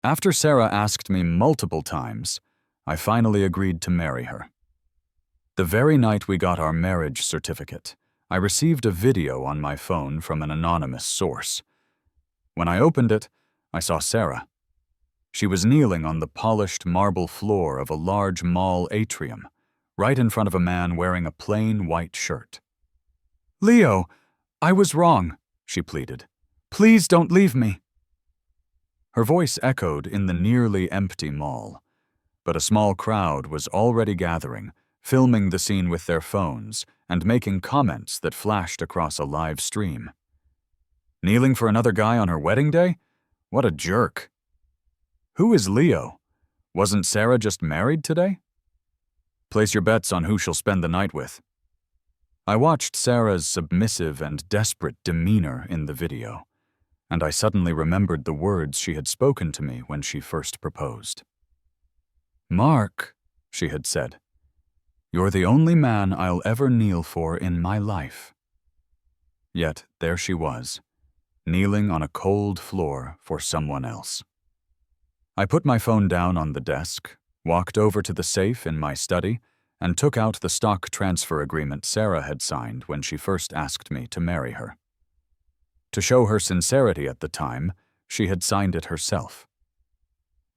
After Sarah asked me multiple times, I finally agreed to marry her. The very night we got our marriage certificate, I received a video on my phone from an anonymous source. When I opened it, I saw Sarah. She was kneeling on the polished marble floor of a large mall atrium, right in front of a man wearing a plain white shirt. "Leo, I was wrong," she pleaded. "Please don't leave me." Her voice echoed in the nearly empty mall, but a small crowd was already gathering, filming the scene with their phones and making comments that flashed across a live stream. Kneeling for another guy on her wedding day? What a jerk. Who is Leo? Wasn't Sarah just married today? Place your bets on who she'll spend the night with. I watched Sarah's submissive and desperate demeanor in the video, and I suddenly remembered the words she had spoken to me when she first proposed. "Mark," she had said, "you're the only man I'll ever kneel for in my life." Yet there she was, kneeling on a cold floor for someone else. I put my phone down on the desk, walked over to the safe in my study, and took out the stock transfer agreement Sarah had signed when she first asked me to marry her. To show her sincerity at the time, she had signed it herself.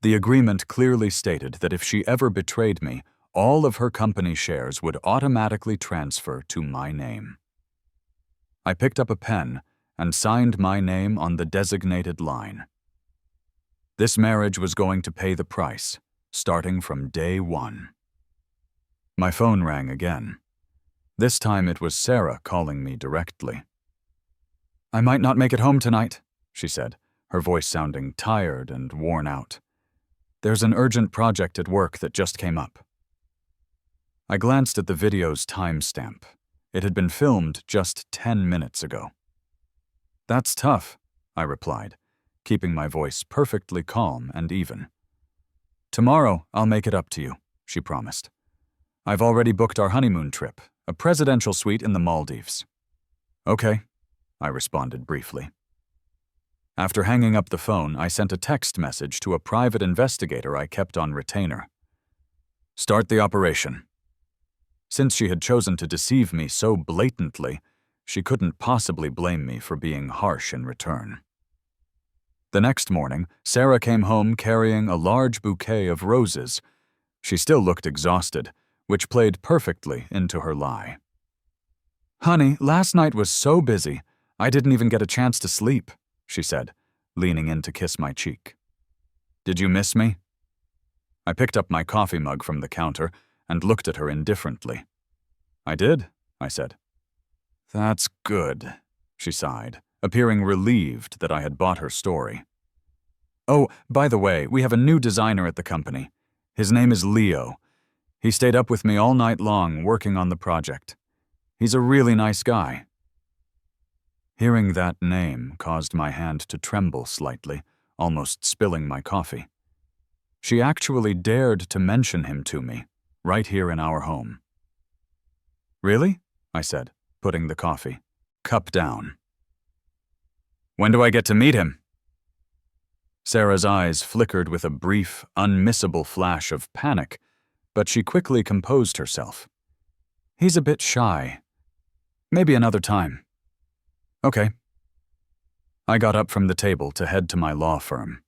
The agreement clearly stated that if she ever betrayed me, all of her company shares would automatically transfer to my name. I picked up a pen and signed my name on the designated line. This marriage was going to pay the price, starting from day one. My phone rang again. This time it was Sarah calling me directly. "I might not make it home tonight," she said, her voice sounding tired and worn out. "There's an urgent project at work that just came up." I glanced at the video's timestamp. It had been filmed just 10 minutes ago. "That's tough," I replied, keeping my voice perfectly calm and even. "Tomorrow I'll make it up to you," she promised. "I've already booked our honeymoon trip, a presidential suite in the Maldives." "Okay," I responded briefly. After hanging up the phone, I sent a text message to a private investigator I kept on retainer. "Start the operation." Since she had chosen to deceive me so blatantly, she couldn't possibly blame me for being harsh in return. The next morning, Sarah came home carrying a large bouquet of roses. She still looked exhausted, which played perfectly into her lie. "Honey, last night was so busy, I didn't even get a chance to sleep," she said, leaning in to kiss my cheek. "Did you miss me?" I picked up my coffee mug from the counter and looked at her indifferently. "I did," I said. "That's good," she sighed, appearing relieved that I had bought her story. "Oh, by the way, we have a new designer at the company. His name is Leo. He stayed up with me all night long working on the project. He's a really nice guy." Hearing that name caused my hand to tremble slightly, almost spilling my coffee. She actually dared to mention him to me, right here in our home. "Really?" I said, putting the coffee cup down. "When do I get to meet him?" Sarah's eyes flickered with a brief, unmissable flash of panic, but she quickly composed herself. "He's a bit shy. Maybe another time." "Okay." I got up from the table to head to my law firm.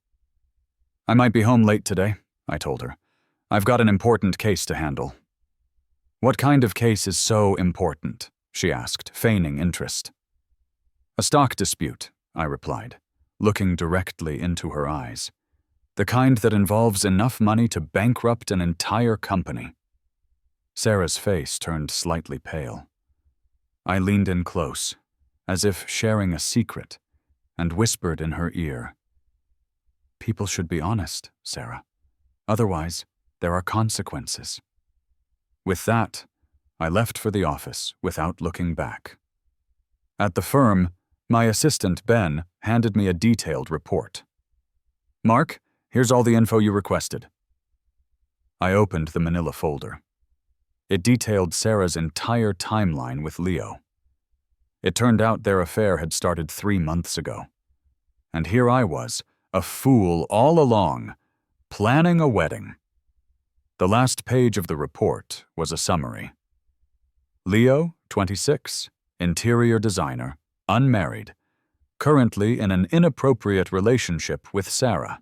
"I might be home late today," I told her. "I've got an important case to handle." "What kind of case is so important?" she asked, feigning interest. "A stock dispute," I replied, looking directly into her eyes. "The kind that involves enough money to bankrupt an entire company." Sarah's face turned slightly pale. I leaned in close, as if sharing a secret, and whispered in her ear, "People should be honest, Sarah. Otherwise, there are consequences." With that, I left for the office without looking back. At the firm, my assistant, Ben, handed me a detailed report. "Mark, here's all the info you requested." I opened the manila folder. It detailed Sarah's entire timeline with Leo. It turned out their affair had started 3 months ago. And here I was, A fool all along, planning a wedding. The last page of the report was a summary. Leo, 26, interior designer, unmarried, currently in an inappropriate relationship with Sarah.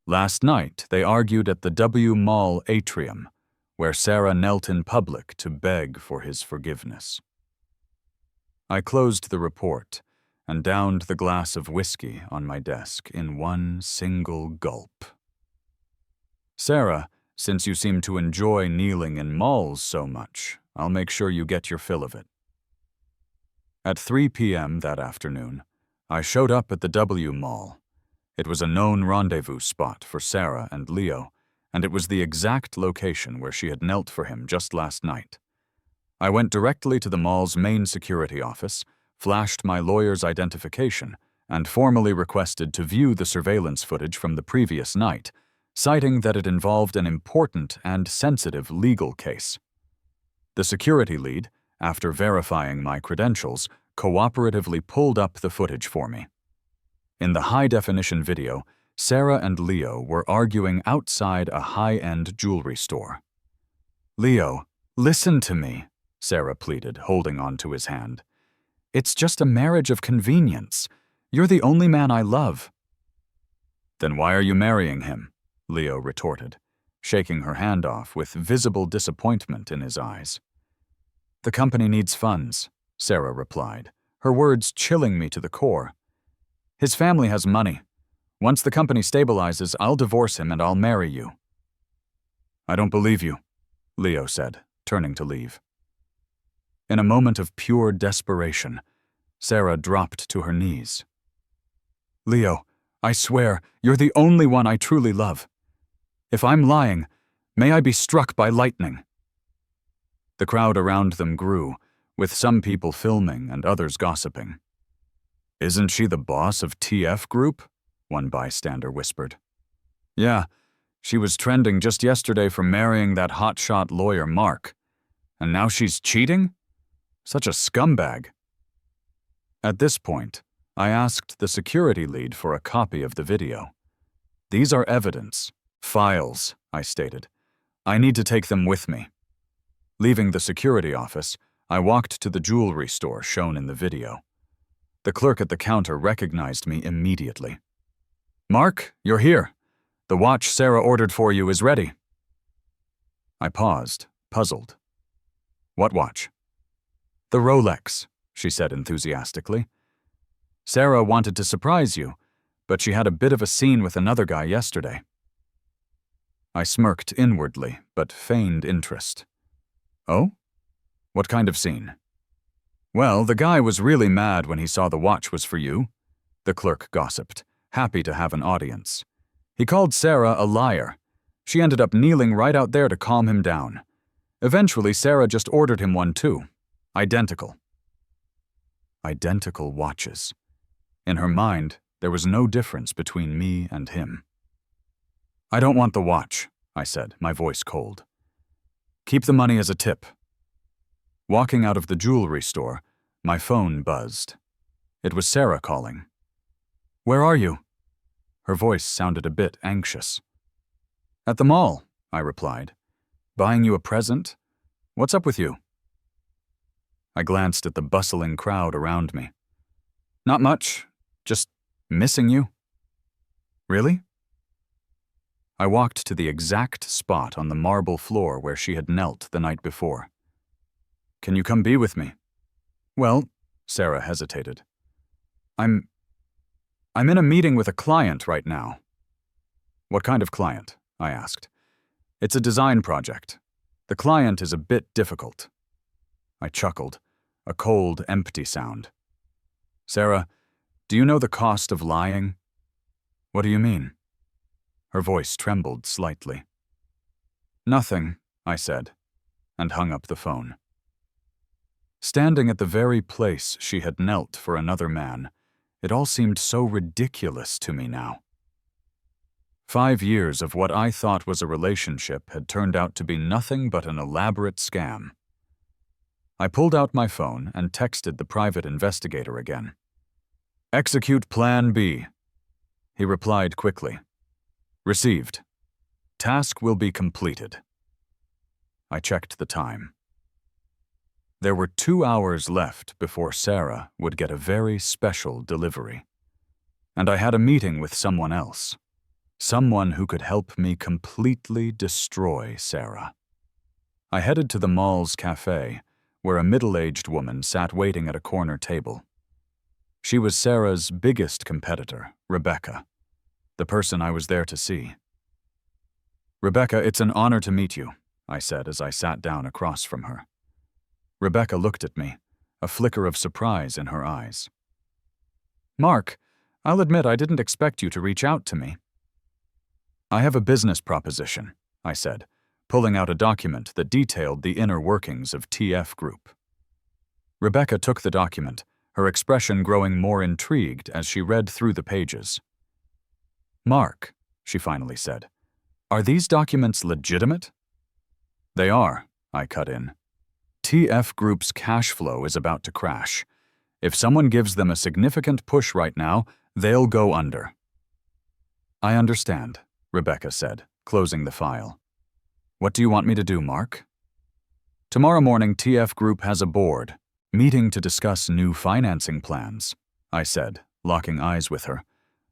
Last night, they argued at the W Mall atrium, where Sarah knelt in public to beg for his forgiveness. I closed the report and downed the glass of whiskey on my desk in one single gulp. Sarah, since you seem to enjoy kneeling in malls so much, I'll make sure you get your fill of it. At 3 p.m. that afternoon, I showed up at the W Mall. It was a known rendezvous spot for Sarah and Leo, and it was the exact location where she had knelt for him just last night. I went directly to the mall's main security office, flashed my lawyer's identification, and formally requested to view the surveillance footage from the previous night, citing that it involved an important and sensitive legal case. The security lead, after verifying my credentials, cooperatively pulled up the footage for me. In the high-definition video, Sarah and Leo were arguing outside a high-end jewelry store. "Leo, listen to me," Sarah pleaded, holding on to his hand. "It's just a marriage of convenience. You're the only man I love." "Then why are you marrying him?" Leo retorted, shaking her hand off with visible disappointment in his eyes. "The company needs funds," Sarah replied, her words chilling me to the core. "His family has money. Once the company stabilizes, I'll divorce him and I'll marry you." "I don't believe you," Leo said, turning to leave. In a moment of pure desperation, Sarah dropped to her knees. "Leo, I swear, you're the only one I truly love. If I'm lying, may I be struck by lightning." The crowd around them grew, with some people filming and others gossiping. "Isn't she the boss of TF Group?" one bystander whispered. "Yeah, she was trending just yesterday for marrying that hotshot lawyer Mark. And now she's cheating? Such a scumbag." At this point, I asked the security lead for a copy of the video. "These are evidence, files," I stated. "I need to take them with me." Leaving the security office, I walked to the jewelry store shown in the video. The clerk at the counter recognized me immediately. "Mark, you're here. The watch Sarah ordered for you is ready." I paused, puzzled. "What watch?" "The Rolex," she said enthusiastically. "Sarah wanted to surprise you, but she had a bit of a scene with another guy yesterday." I smirked inwardly, but feigned interest. "Oh? What kind of scene?" "Well, the guy was really mad when he saw the watch was for you," the clerk gossiped, happy to have an audience. "He called Sarah a liar. She ended up kneeling right out there to calm him down. Eventually, Sarah just ordered him one too. Identical." Identical watches. In her mind, there was no difference between me and him. "I don't want the watch," I said, my voice cold. "Keep the money as a tip." Walking out of the jewelry store, my phone buzzed. It was Sarah calling. "Where are you?" Her voice sounded a bit anxious. "At the mall," I replied. "Buying you a present? What's up with you?" I glanced at the bustling crowd around me. "Not much. Just missing you." "Really?" I walked to the exact spot on the marble floor where she had knelt the night before. "Can you come be with me?" "Well," Sarah hesitated. I'm in a meeting with a client right now." "What kind of client?" I asked. "It's a design project. The client is a bit difficult." I chuckled, a cold, empty sound. "Sarah, do you know the cost of lying?" "What do you mean?" Her voice trembled slightly. "Nothing," I said, and hung up the phone. Standing at the very place she had knelt for another man, it all seemed so ridiculous to me now. 5 years of what I thought was a relationship had turned out to be nothing but an elaborate scam. I pulled out my phone and texted the private investigator again. "Execute Plan B." He replied quickly. Received. Task will be completed. I checked the time. There were 2 hours left before Sarah would get a very special delivery. And I had a meeting with someone else. Someone who could help me completely destroy Sarah. I headed to the mall's cafe, where a middle-aged woman sat waiting at a corner table. She was Sarah's biggest competitor, Rebecca, the person I was there to see. Rebecca, it's an honor to meet you, I said as I sat down across from her. Rebecca looked at me, a flicker of surprise in her eyes. Mark, I'll admit I didn't expect you to reach out to me. I have a business proposition, I said, pulling out a document that detailed the inner workings of TF Group. Rebecca took the document, her expression growing more intrigued as she read through the pages. Mark, she finally said, are these documents legitimate? They are, I cut in. TF Group's cash flow is about to crash. If someone gives them a significant push right now, they'll go under. I understand, Rebecca said, closing the file. What do you want me to do, Mark? Tomorrow morning, TF Group has a board, meeting to discuss new financing plans, I said, locking eyes with her.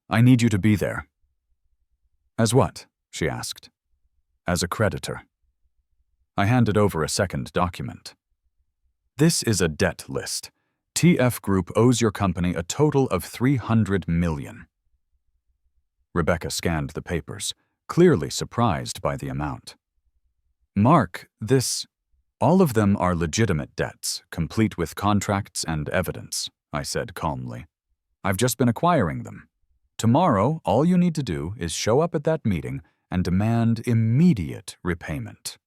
I need you to be there. As what? She asked. As a creditor. I handed over a second document. This is a debt list. TF Group owes your company a total of $300 million. Rebecca scanned the papers, clearly surprised by the amount. Mark, all of them are legitimate debts, complete with contracts and evidence, I said calmly. I've just been acquiring them. Tomorrow, all you need to do is show up at that meeting and demand immediate repayment.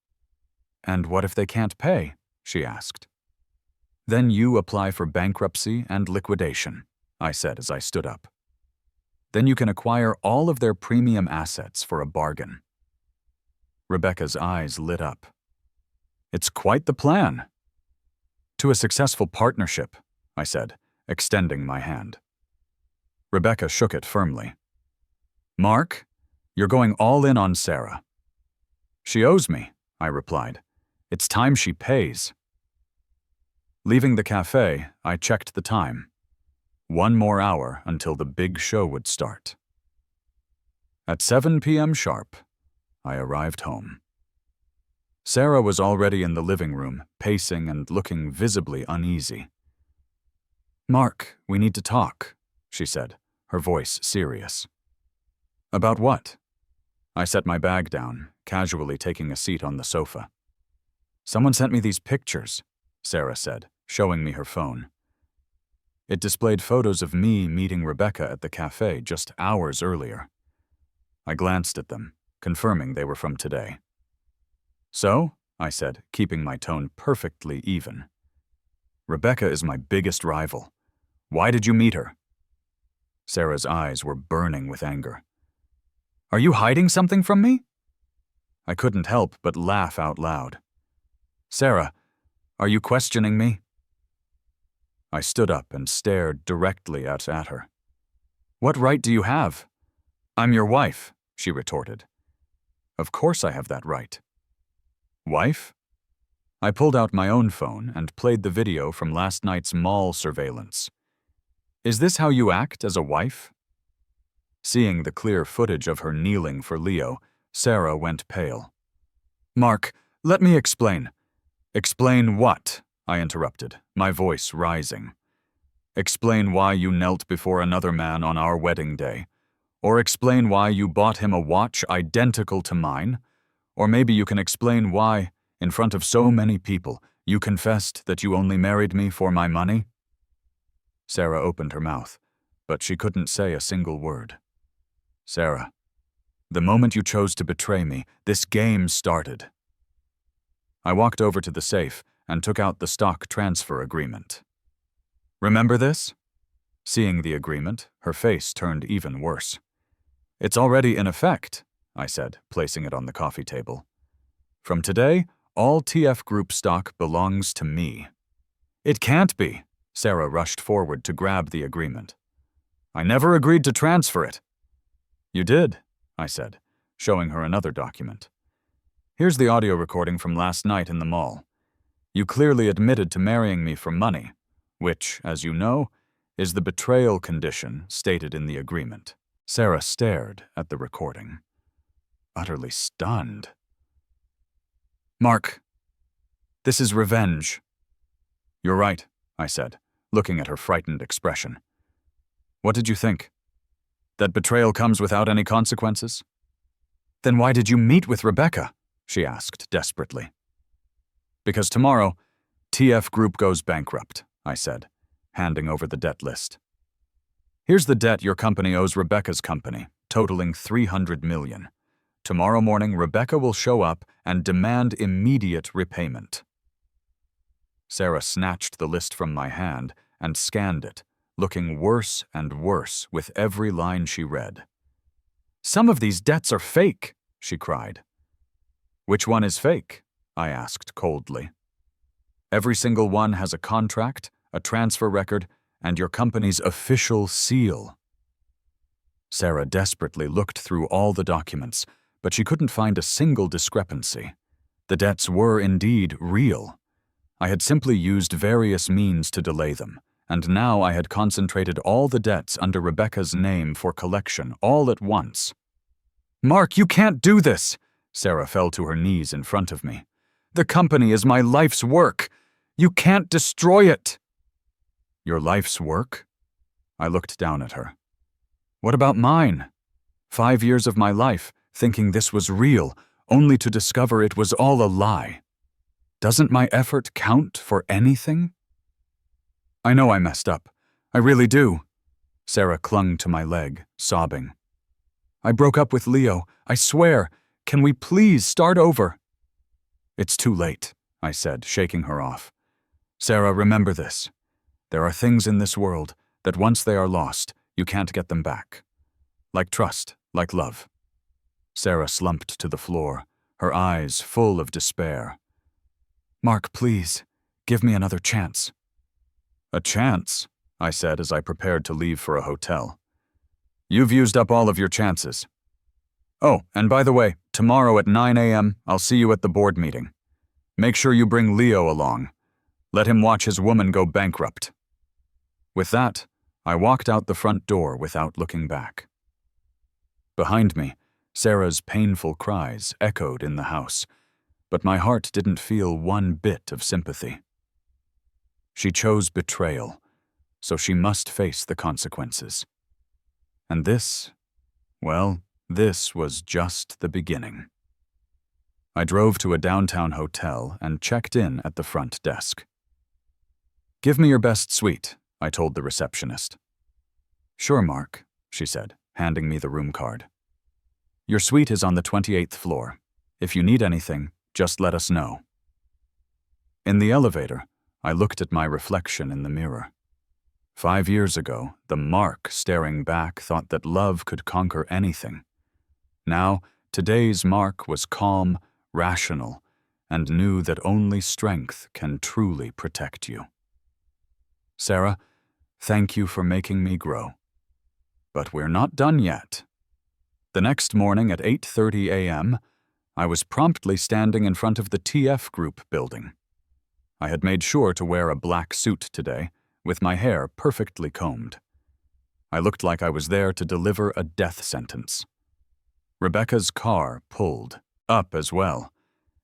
And what if they can't pay? She asked. Then you apply for bankruptcy and liquidation, I said as I stood up. Then you can acquire all of their premium assets for a bargain. Rebecca's eyes lit up. It's quite the plan. To a successful partnership, I said, extending my hand. Rebecca shook it firmly. Mark, you're going all in on Sarah. She owes me, I replied. It's time she pays. Leaving the cafe, I checked the time. 1 more hour until the big show would start. At 7 p.m. sharp, I arrived home. Sarah was already in the living room, pacing and looking visibly uneasy. Mark, we need to talk, she said, her voice serious. About what? I set my bag down, casually taking a seat on the sofa. Someone sent me these pictures, Sarah said, showing me her phone. It displayed photos of me meeting Rebecca at the cafe just hours earlier. I glanced at them, confirming they were from today. So, I said, keeping my tone perfectly even. Rebecca is my biggest rival. Why did you meet her? Sarah's eyes were burning with anger. Are you hiding something from me? I couldn't help but laugh out loud. Sarah, are you questioning me? I stood up and stared directly at her. What right do you have? I'm your wife, she retorted. Of course I have that right. Wife? I pulled out my own phone and played the video from last night's mall surveillance. Is this how you act as a wife? Seeing the clear footage of her kneeling for Leo, Sarah went pale. Mark, let me explain. Explain what? I interrupted, my voice rising. Explain why you knelt before another man on our wedding day. Or explain why you bought him a watch identical to mine. Or maybe you can explain why, in front of so many people, you confessed that you only married me for my money? Sarah opened her mouth, but she couldn't say a single word. Sarah, the moment you chose to betray me, this game started. I walked over to the safe and took out the stock transfer agreement. Remember this? Seeing the agreement, her face turned even worse. It's already in effect, I said, placing it on the coffee table. From today, all TF Group stock belongs to me. It can't be. Sarah rushed forward to grab the agreement. I never agreed to transfer it. You did, I said, showing her another document. Here's the audio recording from last night in the mall. You clearly admitted to marrying me for money, which, as you know, is the betrayal condition stated in the agreement. Sarah stared at the recording, utterly stunned. Mark, this is revenge. You're right, I said, looking at her frightened expression. What did you think? That betrayal comes without any consequences? Then why did you meet with Rebecca? She asked desperately. Because tomorrow, TF Group goes bankrupt, I said, handing over the debt list. Here's the debt your company owes Rebecca's company, totaling $300 million. Tomorrow morning, Rebecca will show up and demand immediate repayment. Sarah snatched the list from my hand and scanned it, looking worse and worse with every line she read. Some of these debts are fake, she cried. Which one is fake? I asked coldly. Every single one has a contract, a transfer record, and your company's official seal. Sarah desperately looked through all the documents, but she couldn't find a single discrepancy. The debts were indeed real. I had simply used various means to delay them, and now I had concentrated all the debts under Rebecca's name for collection all at once. Mark, you can't do this! Sarah fell to her knees in front of me. The company is my life's work. You can't destroy it. Your life's work? I looked down at her. What about mine? 5 years of my life, thinking this was real, only to discover it was all a lie. Doesn't my effort count for anything? I know I messed up. I really do. Sarah clung to my leg, sobbing. I broke up with Leo. I swear. Can we please start over? It's too late, I said, shaking her off. Sarah, remember this. There are things in this world that once they are lost, you can't get them back. Like trust, like love. Sarah slumped to the floor, her eyes full of despair. Mark, please, give me another chance. A chance? I said as I prepared to leave for a hotel. You've used up all of your chances. Oh, and by the way, tomorrow at 9 a.m., I'll see you at the board meeting. Make sure you bring Leo along. Let him watch his woman go bankrupt. With that, I walked out the front door without looking back. Behind me, Sarah's painful cries echoed in the house, but my heart didn't feel one bit of sympathy. She chose betrayal, so she must face the consequences. And this, well, this was just the beginning. I drove to a downtown hotel and checked in at the front desk. Give me your best suite, I told the receptionist. Sure, Mark, she said, handing me the room card. Your suite is on the 28th floor. If you need anything, just let us know. In the elevator, I looked at my reflection in the mirror. 5 years ago, the Mark staring back thought that love could conquer anything. Now, today's Mark was calm, rational, and knew that only strength can truly protect you. Sarah, thank you for making me grow. But we're not done yet. The next morning at 8:30 a.m., I was promptly standing in front of the TF Group building. I had made sure to wear a black suit today, with my hair perfectly combed. I looked like I was there to deliver a death sentence. Rebecca's car pulled, up as well,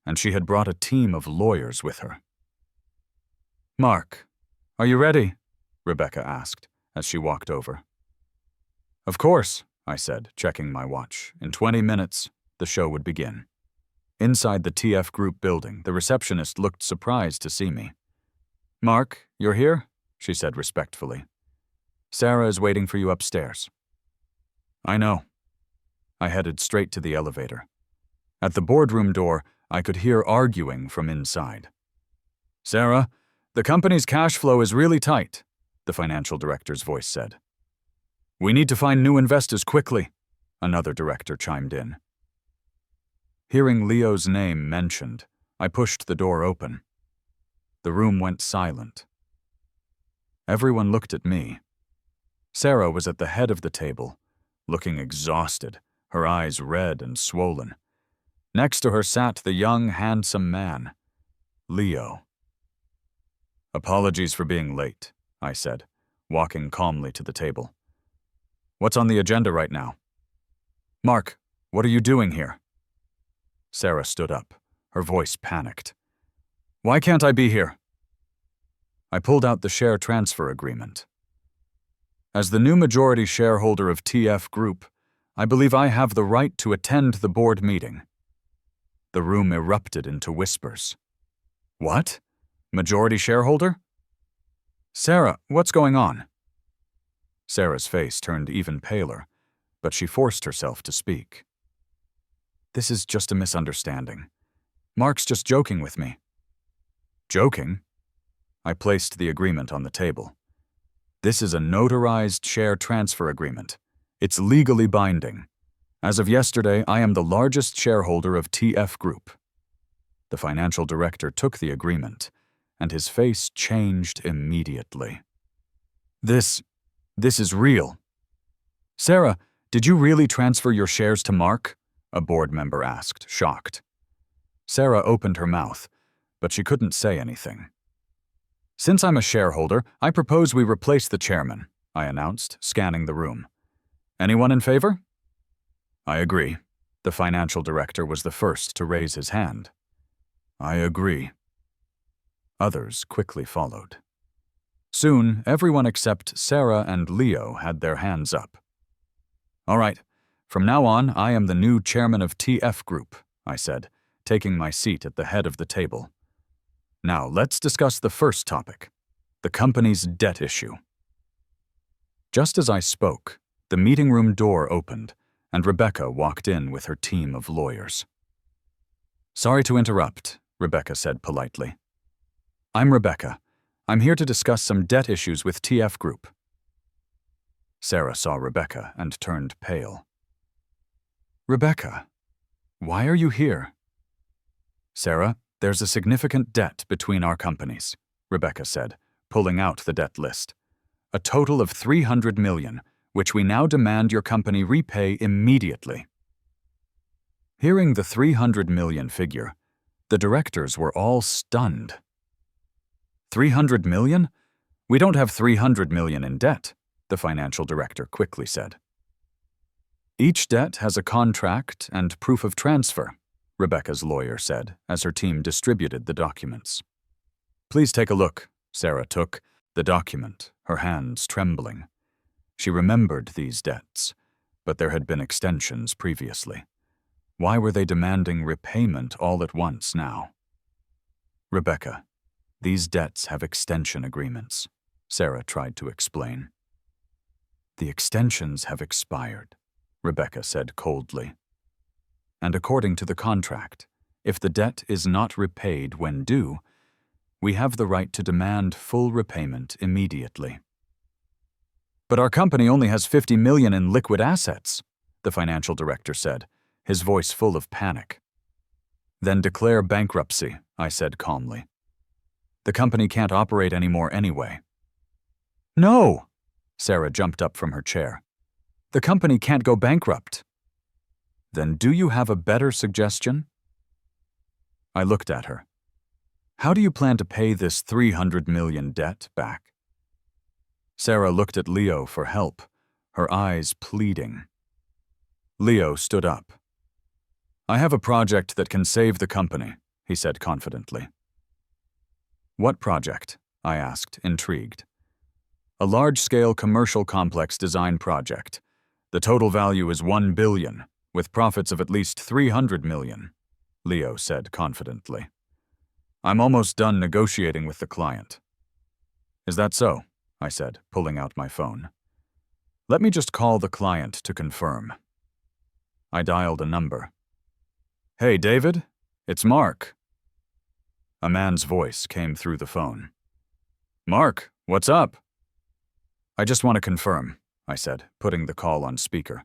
and she had brought a team of lawyers with her. Mark, are you ready? Rebecca asked as she walked over. Of course, I said, checking my watch. In 20 minutes, the show would begin. Inside the TF Group building, the receptionist looked surprised to see me. Mark, you're here? She said respectfully. Sarah is waiting for you upstairs. I know. I headed straight to the elevator. At the boardroom door, I could hear arguing from inside. Sarah, the company's cash flow is really tight, the financial director's voice said. We need to find new investors quickly, another director chimed in. Hearing Leo's name mentioned, I pushed the door open. The room went silent. Everyone looked at me. Sarah was at the head of the table, looking exhausted, her eyes red and swollen. Next to her sat the young, handsome man, Leo. "Apologies for being late," I said, walking calmly to the table. "What's on the agenda right now?" "Mark, what are you doing here?" Sarah stood up, her voice panicked. "Why can't I be here?" I pulled out the share transfer agreement. "As the new majority shareholder of TF Group, I believe I have the right to attend the board meeting." The room erupted into whispers. "What? Majority shareholder?" "Sarah, what's going on?" Sarah's face turned even paler, but she forced herself to speak. "This is just a misunderstanding. Mark's just joking with me." "Joking?" I placed the agreement on the table. "This is a notarized share transfer agreement. It's legally binding. As of yesterday, I am the largest shareholder of TF Group." The financial director took the agreement, and his face changed immediately. This is real." "Sarah, did you really transfer your shares to Mark?" a board member asked, shocked. Sarah opened her mouth, but she couldn't say anything. "Since I'm a shareholder, I propose we replace the chairman," I announced, scanning the room. "Anyone in favor?" "I agree." The financial director was the first to raise his hand. "I agree." Others quickly followed. Soon, everyone except Sarah and Leo had their hands up. "All right, from now on, I am the new chairman of TF Group," I said, taking my seat at the head of the table. "Now, let's discuss the first topic, the company's debt issue." Just as I spoke, the meeting room door opened, and Rebecca walked in with her team of lawyers. "Sorry to interrupt," Rebecca said politely. "I'm Rebecca. I'm here to discuss some debt issues with TF Group." Sarah saw Rebecca and turned pale. "Rebecca, why are you here?" "Sarah, there's a significant debt between our companies," Rebecca said, pulling out the debt list. "A total of $300 million, which we now demand your company repay immediately." Hearing the $300 million figure, the directors were all stunned. $300 million? We don't have $300 million in debt, the financial director quickly said. "Each debt has a contract and proof of transfer," Rebecca's lawyer said as her team distributed the documents. "Please take a look." Sarah took the document, her hands trembling. She remembered these debts, but there had been extensions previously. Why were they demanding repayment all at once now? "Rebecca, these debts have extension agreements," Sarah tried to explain. "The extensions have expired," Rebecca said coldly. "And according to the contract, if the debt is not repaid when due, we have the right to demand full repayment immediately." "But our company only has $50 million in liquid assets," the financial director said, his voice full of panic. "Then declare bankruptcy," I said calmly. "The company can't operate anymore anyway." "No!" Sarah jumped up from her chair. "The company can't go bankrupt." "Then do you have a better suggestion?" I looked at her. "How do you plan to pay this $300 million debt back?" Sarah looked at Leo for help, her eyes pleading. Leo stood up. "I have a project that can save the company," he said confidently. "What project?" I asked, intrigued. "A large-scale commercial complex design project. The total value is $1 billion, with profits of at least $300 million, Leo said confidently. "I'm almost done negotiating with the client." "Is that so?" I said, pulling out my phone. "Let me just call the client to confirm." I dialed a number. "Hey, David, it's Mark." A man's voice came through the phone. "Mark, what's up?" "I just want to confirm," I said, putting the call on speaker.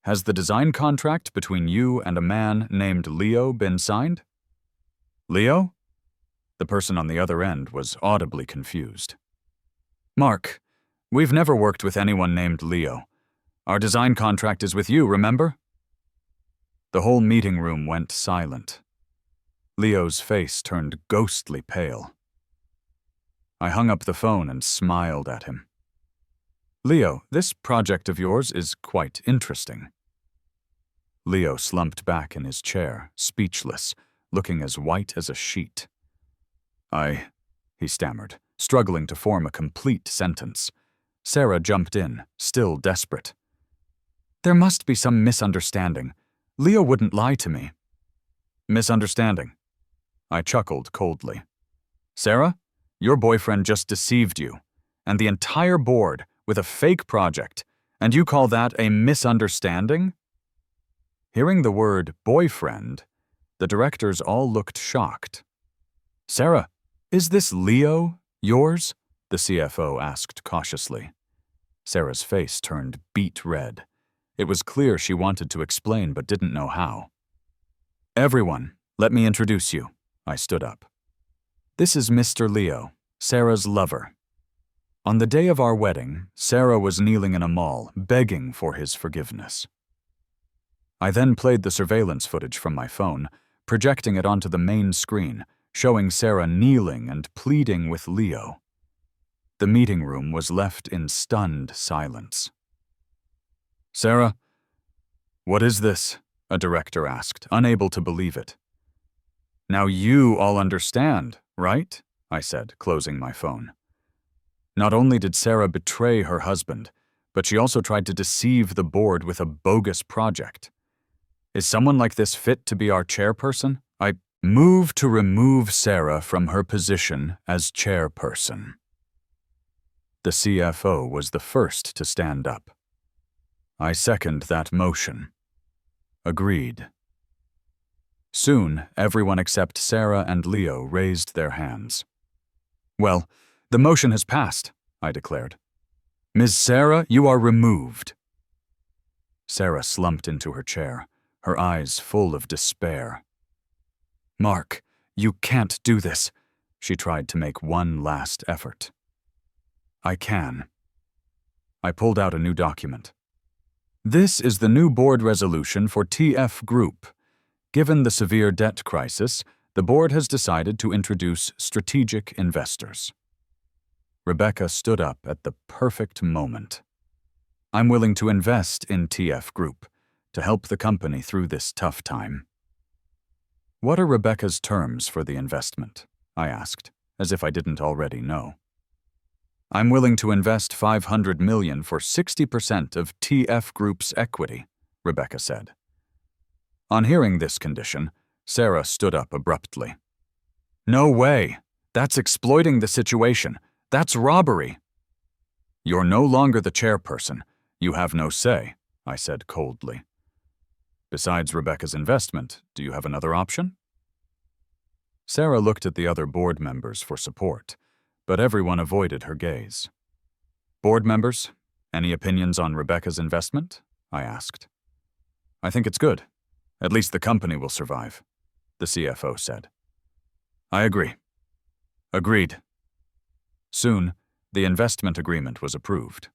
"Has the design contract between you and a man named Leo been signed?" "Leo?" The person on the other end was audibly confused. "Mark, we've never worked with anyone named Leo. Our design contract is with you, remember?" The whole meeting room went silent. Leo's face turned ghostly pale. I hung up the phone and smiled at him. "Leo, this project of yours is quite interesting." Leo slumped back in his chair, speechless, looking as white as a sheet. He stammered, struggling to form a complete sentence. Sarah jumped in, still desperate. "There must be some misunderstanding. Leo wouldn't lie to me." "Misunderstanding?" I chuckled coldly. "Sarah, your boyfriend just deceived you, and the entire board, with a fake project, and you call that a misunderstanding?" Hearing the word boyfriend, the directors all looked shocked. "Sarah, is this Leo yours?" the CFO asked cautiously. Sarah's face turned beet red. It was clear she wanted to explain but didn't know how. "Everyone, let me introduce you." I stood up. "This is Mr. Leo, Sarah's lover." On the day of our wedding, Sarah was kneeling in a mall, begging for his forgiveness. I then played the surveillance footage from my phone, projecting it onto the main screen, showing Sarah kneeling and pleading with Leo. The meeting room was left in stunned silence. "Sarah, what is this?" a director asked, unable to believe it. "Now you all understand, right?" I said, closing my phone. Not only did Sarah betray her husband, but she also tried to deceive the board with a bogus project. Is someone like this fit to be our chairperson? I move to remove Sarah from her position as chairperson. The CFO was the first to stand up. I second that motion. Agreed. Soon, everyone except Sarah and Leo raised their hands. "Well, the motion has passed," I declared. "Ms. Sarah, you are removed." Sarah slumped into her chair, her eyes full of despair. "Mark, you can't do this." She tried to make one last effort. "I can." I pulled out a new document. "This is the new board resolution for TF Group. Given the severe debt crisis, the board has decided to introduce strategic investors." Rebecca stood up at the perfect moment. "I'm willing to invest in TF Group to help the company through this tough time." "What are Rebecca's terms for the investment?" I asked, as if I didn't already know. "I'm willing to invest $500 million for 60% of TF Group's equity," Rebecca said. On hearing this condition, Sarah stood up abruptly. "No way! That's exploiting the situation. That's robbery." "You're no longer the chairperson. You have no say," I said coldly. "Besides Rebecca's investment, do you have another option?" Sarah looked at the other board members for support, but everyone avoided her gaze. "Board members, any opinions on Rebecca's investment?" I asked. "I think it's good. At least the company will survive," the CFO said. "I agree." Agreed. Soon, the investment agreement was approved.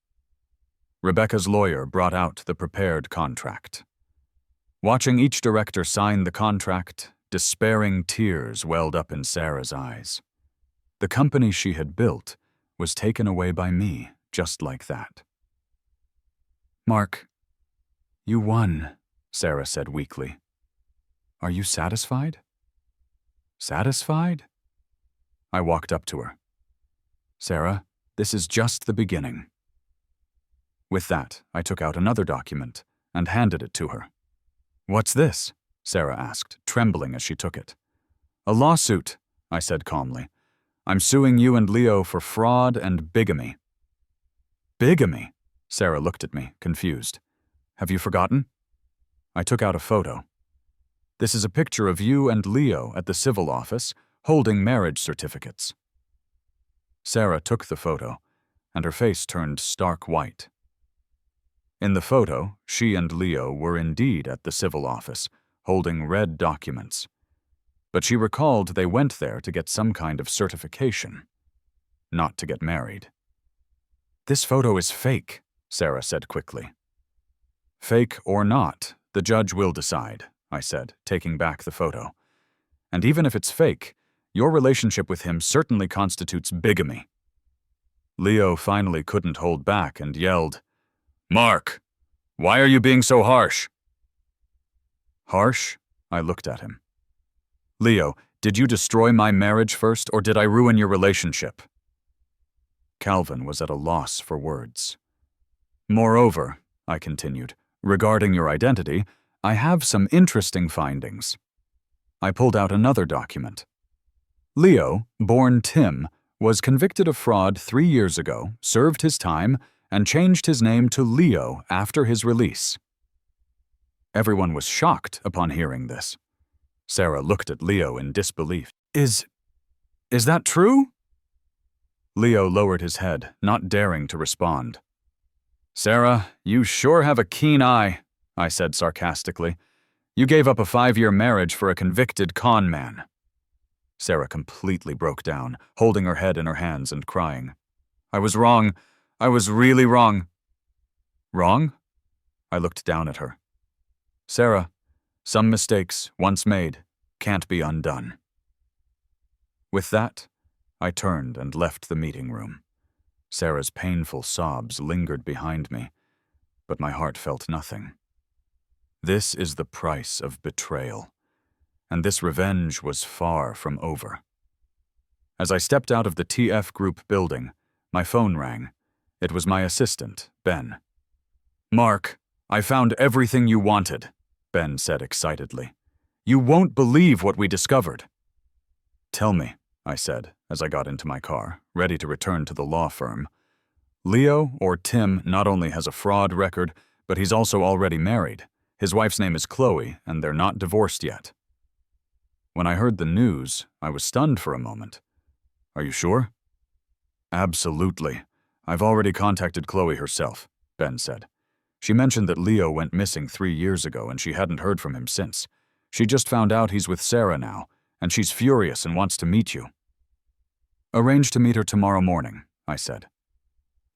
Rebecca's lawyer brought out the prepared contract. Watching each director sign the contract, despairing tears welled up in Sarah's eyes. The company she had built was taken away by me, just like that. "Mark, you won," Sarah said weakly. "Are you satisfied?" "Satisfied?" I walked up to her. "Sarah, this is just the beginning." With that, I took out another document and handed it to her. "What's this?" Sarah asked, trembling as she took it. "A lawsuit," I said calmly. "I'm suing you and Leo for fraud and bigamy." "Bigamy?" Sarah looked at me, confused. "Have you forgotten?" I took out a photo. "This is a picture of you and Leo at the civil office, holding marriage certificates." Sarah took the photo, and her face turned stark white. In the photo, she and Leo were indeed at the civil office, holding red documents. But she recalled they went there to get some kind of certification, not to get married. "This photo is fake," Sarah said quickly. "Fake or not, the judge will decide," I said, taking back the photo. And even if it's fake, your relationship with him certainly constitutes bigamy. Leo finally couldn't hold back and yelled, "Mark, why are you being so harsh?" Harsh? I looked at him. Leo, did you destroy my marriage first, or did I ruin your relationship? Calvin was at a loss for words. Moreover, I continued, regarding your identity, I have some interesting findings. I pulled out another document. Leo, born Tim, was convicted of fraud 3 years ago, served his time, and changed his name to Leo after his release. Everyone was shocked upon hearing this. Sarah looked at Leo in disbelief. Is that true? Leo lowered his head, not daring to respond. Sarah, you sure have a keen eye, I said sarcastically. You gave up a 5-year marriage for a convicted con man. Sarah completely broke down, holding her head in her hands and crying. I was wrong. I was really wrong. Wrong? I looked down at her. Sarah, some mistakes, once made, can't be undone. With that, I turned and left the meeting room. Sarah's painful sobs lingered behind me, but my heart felt nothing. This is the price of betrayal, and this revenge was far from over. As I stepped out of the TF Group building, my phone rang. It was my assistant, Ben. Mark, I found everything you wanted, Ben said excitedly. You won't believe what we discovered. Tell me, I said as I got into my car, ready to return to the law firm. Leo, or Tim, not only has a fraud record, but he's also already married. His wife's name is Chloe, and they're not divorced yet. When I heard the news, I was stunned for a moment. Are you sure? Absolutely. I've already contacted Chloe herself, Ben said. She mentioned that Leo went missing 3 years ago and she hadn't heard from him since. She just found out he's with Sarah now, and she's furious and wants to meet you. Arrange to meet her tomorrow morning, I said.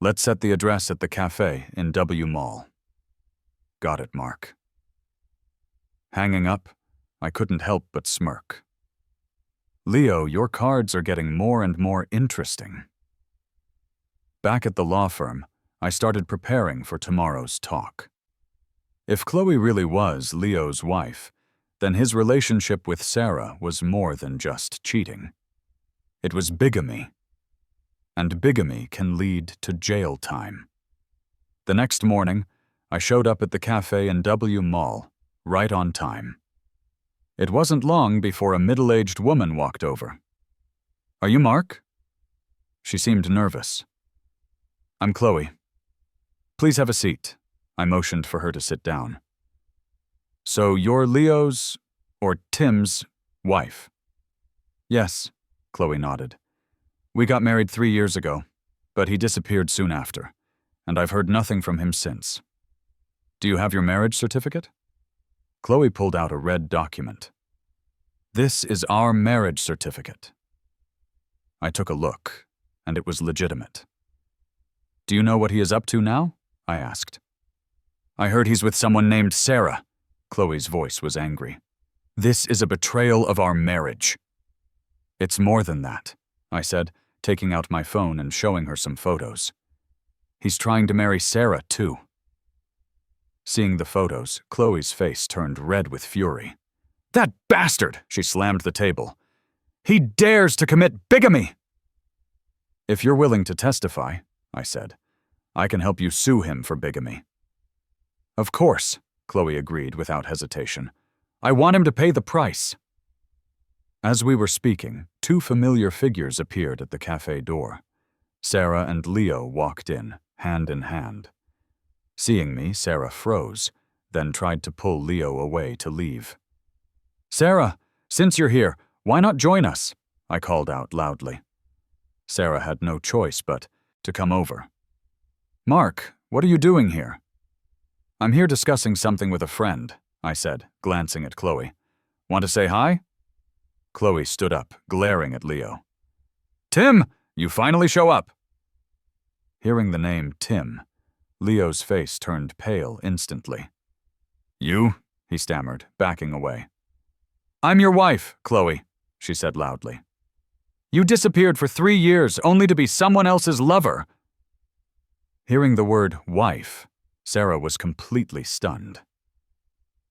Let's set the address at the cafe in W Mall. Got it, Mark. Hanging up, I couldn't help but smirk. Leo, your cards are getting more and more interesting. Back at the law firm, I started preparing for tomorrow's talk. If Chloe really was Leo's wife, then his relationship with Sarah was more than just cheating. It was bigamy. And bigamy can lead to jail time. The next morning, I showed up at the cafe in W Mall, right on time. It wasn't long before a middle-aged woman walked over. Are you Mark? She seemed nervous. I'm Chloe. Please have a seat. I motioned for her to sit down. So you're Leo's, or Tim's, wife? Yes, Chloe nodded. We got married 3 years ago, but he disappeared soon after, and I've heard nothing from him since. Do you have your marriage certificate? Chloe pulled out a red document. This is our marriage certificate. I took a look, and it was legitimate. Do you know what he is up to now? I asked. I heard he's with someone named Sarah. Chloe's voice was angry. This is a betrayal of our marriage. It's more than that, I said, taking out my phone and showing her some photos. He's trying to marry Sarah, too. Seeing the photos, Chloe's face turned red with fury. That bastard! She slammed the table. He dares to commit bigamy! If you're willing to testify, I said, I can help you sue him for bigamy. Of course, Chloe agreed without hesitation. I want him to pay the price. As we were speaking, 2 familiar figures appeared at the cafe door. Sarah and Leo walked in, hand in hand. Seeing me, Sarah froze, then tried to pull Leo away to leave. Sarah, since you're here, why not join us? I called out loudly. Sarah had no choice but to come over. Mark, what are you doing here? I'm here discussing something with a friend, I said, glancing at Chloe. Want to say hi? Chloe stood up, glaring at Leo. Tim, you finally show up. Hearing the name Tim, Leo's face turned pale instantly. You? he stammered, backing away. "I'm your wife, Chloe," she said loudly. "You disappeared for 3 years only to be someone else's lover." Hearing the word wife, Sarah was completely stunned.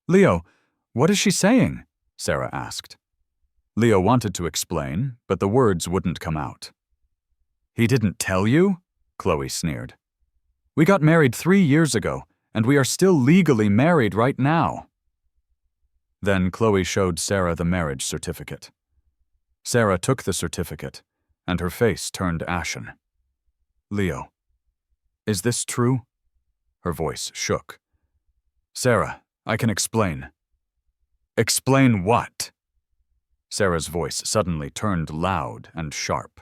"Leo, what is she saying?" Sarah asked. Leo wanted to explain, but the words wouldn't come out. "He didn't tell you?" Chloe sneered. "We got married 3 years ago, and we are still legally married right now." Then Chloe showed Sarah the marriage certificate. Sarah took the certificate, and her face turned ashen. "Leo, is this true?" Her voice shook. "Sarah, I can explain." "Explain what?" Sarah's voice suddenly turned loud and sharp.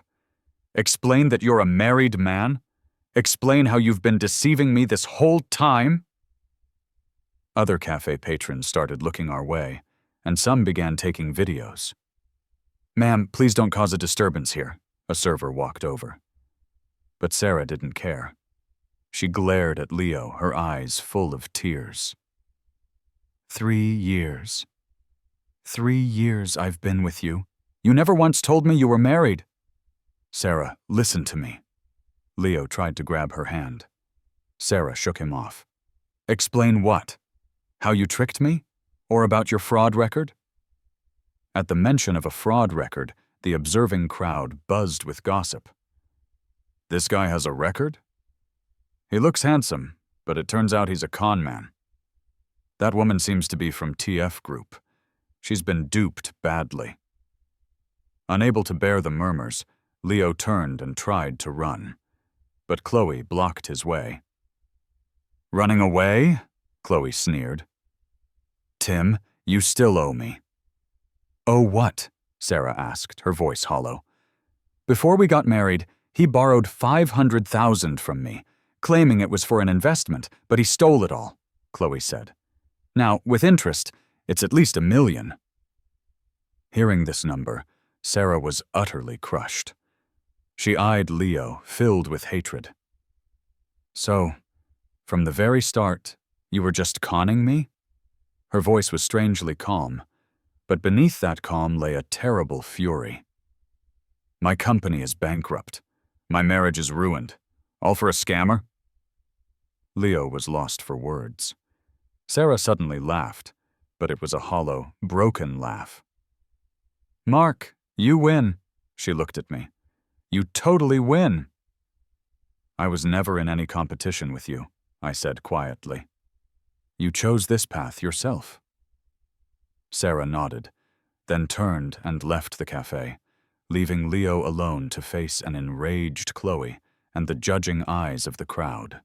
"Explain that you're a married man? Explain how you've been deceiving me this whole time?" Other cafe patrons started looking our way, and some began taking videos. "Ma'am, please don't cause a disturbance here," a server walked over. But Sarah didn't care. She glared at Leo, her eyes full of tears. 3 years. 3 years I've been with you. You never once told me you were married." "Sarah, listen to me." Leo tried to grab her hand. Sarah shook him off. "Explain what? How you tricked me? Or about your fraud record?" At the mention of a fraud record, the observing crowd buzzed with gossip. "This guy has a record? He looks handsome, but it turns out he's a con man. That woman seems to be from TF Group. She's been duped badly." Unable to bear the murmurs, Leo turned and tried to run. But Chloe blocked his way. "Running away?" Chloe sneered. "Tim, you still owe me." "Oh, what?" Sarah asked, her voice hollow. "Before we got married, he borrowed $500,000 from me, claiming it was for an investment, but he stole it all," Chloe said. "Now, with interest, it's at least $1 million." Hearing this number, Sarah was utterly crushed. She eyed Leo, filled with hatred. "So, from the very start, you were just conning me?" Her voice was strangely calm, but beneath that calm lay a terrible fury. "My company is bankrupt. My marriage is ruined. All for a scammer?" Leo was lost for words. Sarah suddenly laughed, but it was a hollow, broken laugh. "Mark, you win," she looked at me. "You totally win." "I was never in any competition with you," I said quietly. "You chose this path yourself." Sarah nodded, then turned and left the cafe, leaving Leo alone to face an enraged Chloe and the judging eyes of the crowd.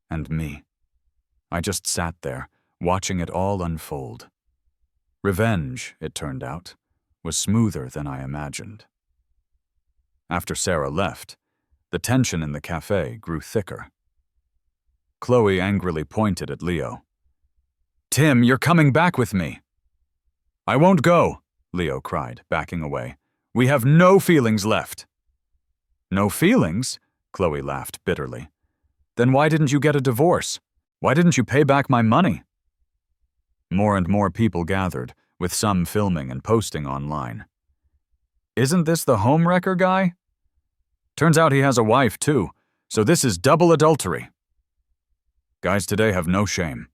And me. I just sat there, watching it all unfold. Revenge, it turned out, was smoother than I imagined. After Sarah left, the tension in the cafe grew thicker. Chloe angrily pointed at Leo. "Tim, you're coming back with me." "I won't go," Leo cried, backing away. "We have no feelings left." "No feelings?" Chloe laughed bitterly. "Then why didn't you get a divorce? Why didn't you pay back my money?" More and more people gathered, with some filming and posting online. "Isn't this the homewrecker guy? Turns out he has a wife too, so this is double adultery." Guys today have no shame.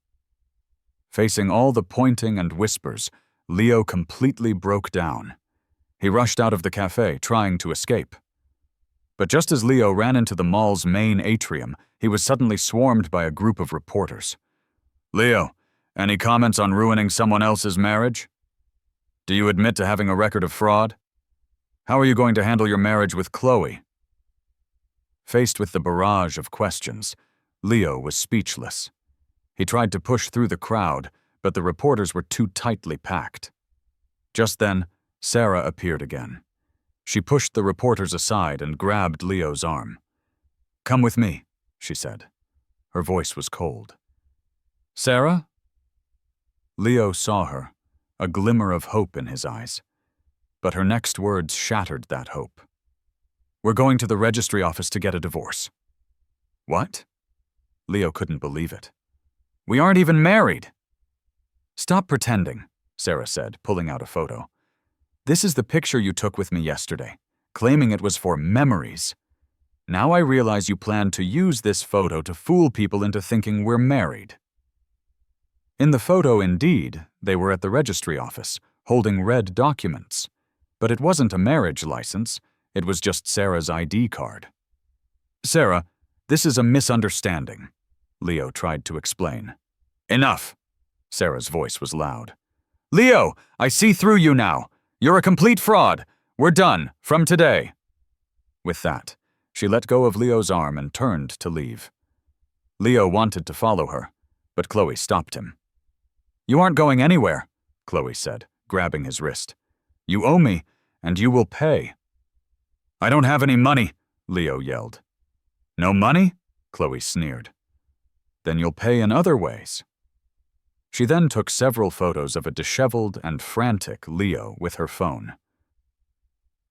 Facing all the pointing and whispers, Leo completely broke down. He rushed out of the cafe, trying to escape. But just as Leo ran into the mall's main atrium, he was suddenly swarmed by a group of reporters. "Leo, any comments on ruining someone else's marriage? Do you admit to having a record of fraud? How are you going to handle your marriage with Chloe?" Faced with the barrage of questions, Leo was speechless. He tried to push through the crowd, but the reporters were too tightly packed. Just then, Sarah appeared again. She pushed the reporters aside and grabbed Leo's arm. "Come with me," she said. Her voice was cold. "Sarah?" Leo saw her, a glimmer of hope in his eyes. But her next words shattered that hope. "We're going to the registry office to get a divorce." "What?" Leo couldn't believe it. "We aren't even married." Stop pretending, Sarah said, pulling out a photo. This is the picture you took with me yesterday, claiming it was for memories. Now I realize you plan to use this photo to fool people into thinking we're married. In the photo, indeed, they were at the registry office, holding red documents. But it wasn't a marriage license, it was just Sarah's ID card. Sarah, this is a misunderstanding, Leo tried to explain. Enough! Sarah's voice was loud. Leo, I see through you now. You're a complete fraud. We're done, from today. With that, she let go of Leo's arm and turned to leave. Leo wanted to follow her, but Chloe stopped him. You aren't going anywhere, Chloe said, grabbing his wrist. You owe me, and you will pay. I don't have any money, Leo yelled. No money? Chloe sneered. Then you'll pay in other ways. She then took several photos of a disheveled and frantic Leo with her phone.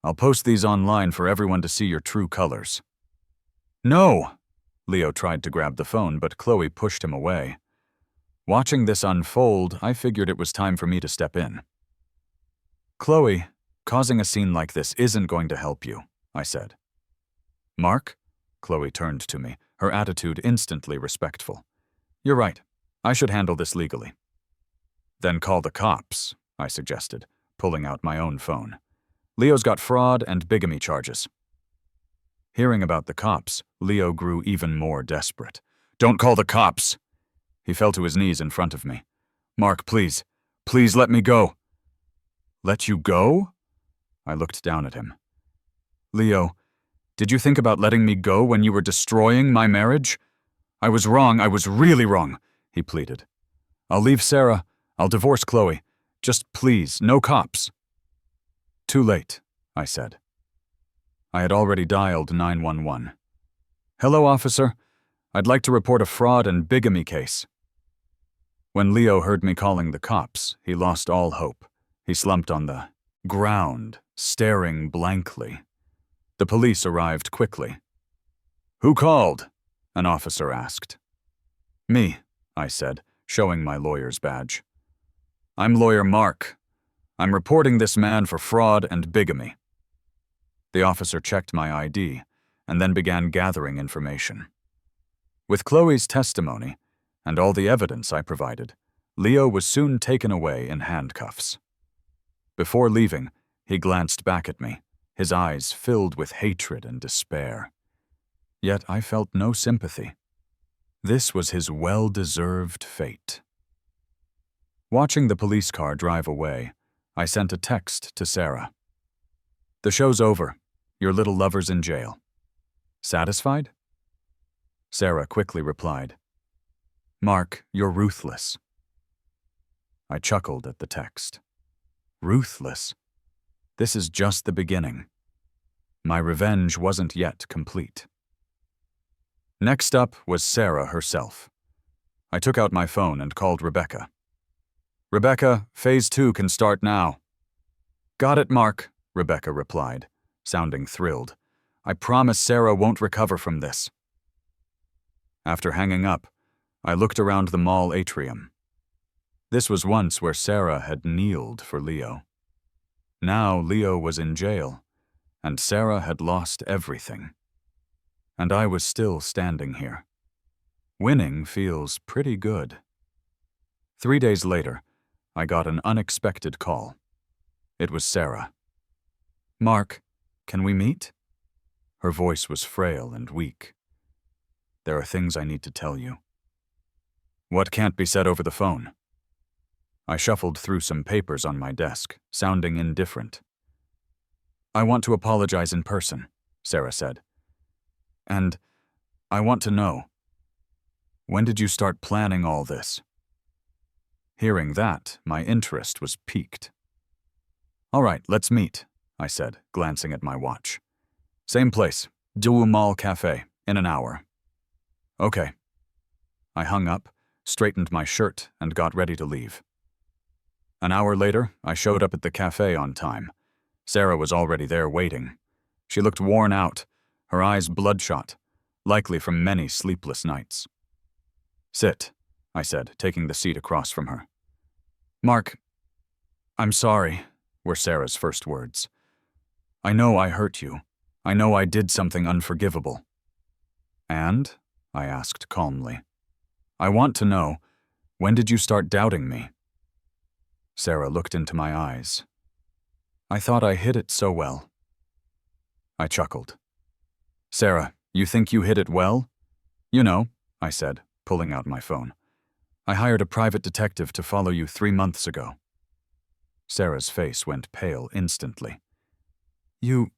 I'll post these online for everyone to see your true colors. No! Leo tried to grab the phone, but Chloe pushed him away. Watching this unfold, I figured it was time for me to step in. Chloe, causing a scene like this isn't going to help you, I said. Mark? Chloe turned to me, her attitude instantly respectful. You're right. I should handle this legally. Then call the cops, I suggested, pulling out my own phone. Leo's got fraud and bigamy charges. Hearing about the cops, Leo grew even more desperate. Don't call the cops! He fell to his knees in front of me. Mark, please. Please let me go. Let you go? I looked down at him. Leo, did you think about letting me go when you were destroying my marriage? I was wrong, I was really wrong, he pleaded. I'll leave Sarah, I'll divorce Chloe. Just please, no cops. Too late, I said. I had already dialed 911. Hello, officer. I'd like to report a fraud and bigamy case. When Leo heard me calling the cops, he lost all hope. He slumped on the ground, staring blankly. The police arrived quickly. Who called? An officer asked. Me, I said, showing my lawyer's badge. I'm lawyer Mark. I'm reporting this man for fraud and bigamy. The officer checked my ID and then began gathering information. With Chloe's testimony and all the evidence I provided, Leo was soon taken away in handcuffs. Before leaving, he glanced back at me, his eyes filled with hatred and despair. Yet I felt no sympathy. This was his well-deserved fate. Watching the police car drive away, I sent a text to Sarah. The show's over. Your little lover's in jail. Satisfied? Sarah quickly replied, Mark, you're ruthless. I chuckled at the text. Ruthless? This is just the beginning. My revenge wasn't yet complete. Next up was Sarah herself. I took out my phone and called Rebecca. Rebecca, phase 2 can start now. Got it, Mark, Rebecca replied, sounding thrilled. I promise Sarah won't recover from this. After hanging up, I looked around the mall atrium. This was once where Sarah had kneeled for Leo. Now Leo was in jail, and Sarah had lost everything. And I was still standing here. Winning feels pretty good. 3 days later, I got an unexpected call. It was Sarah. Mark, can we meet? Her voice was frail and weak. There are things I need to tell you. What can't be said over the phone? I shuffled through some papers on my desk, sounding indifferent. I want to apologize in person, Sarah said. And I want to know, when did you start planning all this? Hearing that, my interest was piqued. All right, let's meet, I said, glancing at my watch. Same place, Duo Mall Cafe, in an hour. Okay. I hung up, straightened my shirt, and got ready to leave. An hour later, I showed up at the cafe on time. Sarah was already there waiting. She looked worn out, her eyes bloodshot, likely from many sleepless nights. Sit, I said, taking the seat across from her. "Mark, I'm sorry," were Sarah's first words. "I know I hurt you. I know I did something unforgivable." "And?" I asked calmly. "I want to know, when did you start doubting me?" Sarah looked into my eyes. "I thought I hid it so well." I chuckled. "Sarah, you think you hid it well?" "You know," I said, pulling out my phone. "I hired a private detective to follow you 3 months ago." Sarah's face went pale instantly. You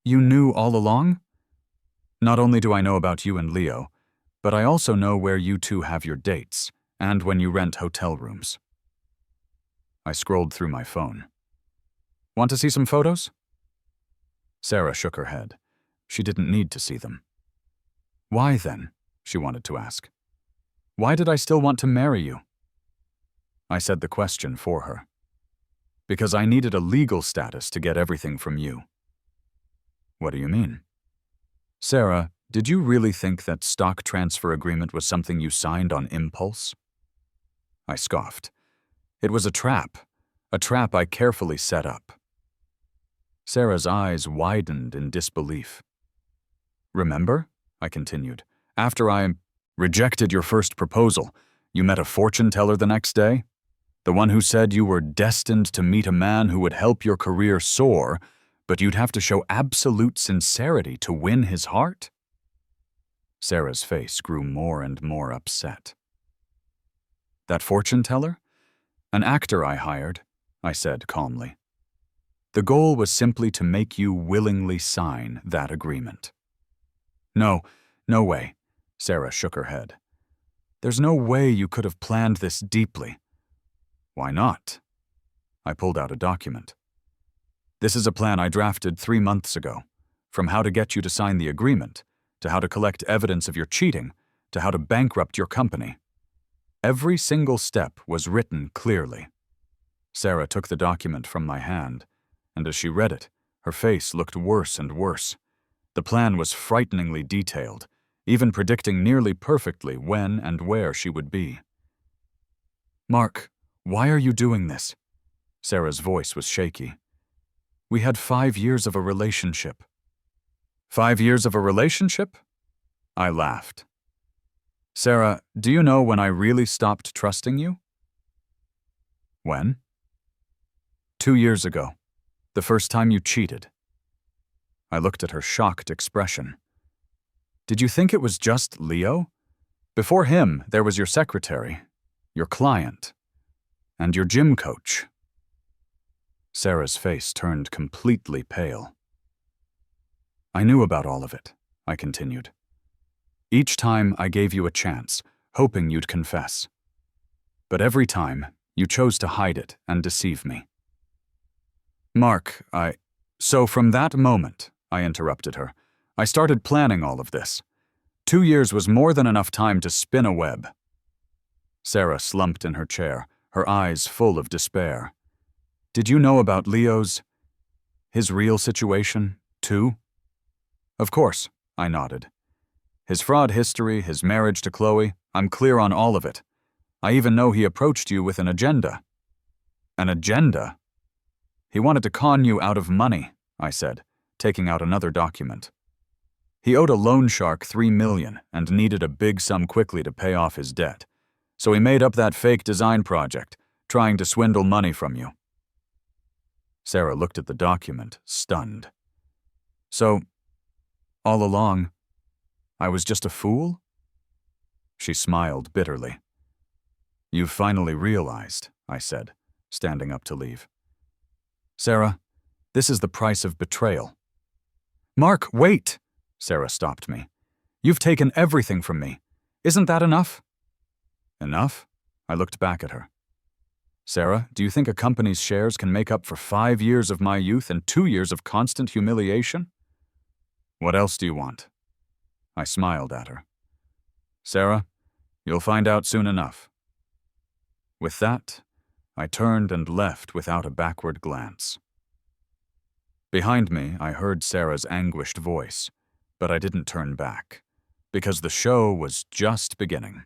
knew all along?" "Not only do I know about you and Leo, but I also know where you two have your dates, and when you rent hotel rooms." I scrolled through my phone. "Want to see some photos?" Sarah shook her head. She didn't need to see them. "Why then?" she wanted to ask. "Why did I still want to marry you?" I said the question for her. "Because I needed a legal status to get everything from you." "What do you mean?" "Sarah, did you really think that stock transfer agreement was something you signed on impulse?" I scoffed. "It was a trap I carefully set up." Sarah's eyes widened in disbelief. "Remember?" I continued. "After I rejected your first proposal, you met a fortune teller the next day? The one who said you were destined to meet a man who would help your career soar, but you'd have to show absolute sincerity to win his heart?" Sarah's face grew more and more upset. "That fortune teller? An actor I hired," I said calmly. "The goal was simply to make you willingly sign that agreement." No way," Sarah shook her head. "There's no way you could have planned this deeply." "Why not?" I pulled out a document. "This is a plan I drafted 3 months ago, from how to get you to sign the agreement, to how to collect evidence of your cheating, to how to bankrupt your company. Every single step was written clearly." Sarah took the document from my hand, and as she read it, her face looked worse and worse. The plan was frighteningly detailed, even predicting nearly perfectly when and where she would be. "Mark, why are you doing this?" Sarah's voice was shaky. "We had 5 years of a relationship." "5 years of a relationship?" I laughed. "Sarah, do you know when I really stopped trusting you?" "When?" 2 years ago, the first time you cheated." I looked at her shocked expression. "Did you think it was just Leo? Before him, there was your secretary, your client, and your gym coach." Sarah's face turned completely pale. "I knew about all of it," I continued. "Each time I gave you a chance, hoping you'd confess. But every time, you chose to hide it and deceive me." "Mark, So from that moment," I interrupted her, "I started planning all of this. 2 years was more than enough time to spin a web." Sarah slumped in her chair, her eyes full of despair. "Did you know about his real situation, too?" "Of course," I nodded. "His fraud history, his marriage to Chloe, I'm clear on all of it. I even know he approached you with an agenda." "An agenda?" "He wanted to con you out of money," I said, taking out another document. "He owed a loan shark $3 million and needed a big sum quickly to pay off his debt. So he made up that fake design project, trying to swindle money from you." Sarah looked at the document, stunned. "So, all along, I was just a fool?" She smiled bitterly. "You've finally realized," I said, standing up to leave. "Sarah, this is the price of betrayal." "Mark, wait!" Sarah stopped me. "You've taken everything from me. Isn't that enough?" "Enough?" I looked back at her. "Sarah, do you think a company's shares can make up for 5 years of my youth and 2 years of constant humiliation?" "What else do you want?" I smiled at her. "Sarah, you'll find out soon enough." With that, I turned and left without a backward glance. Behind me, I heard Sarah's anguished voice, but I didn't turn back, because the show was just beginning.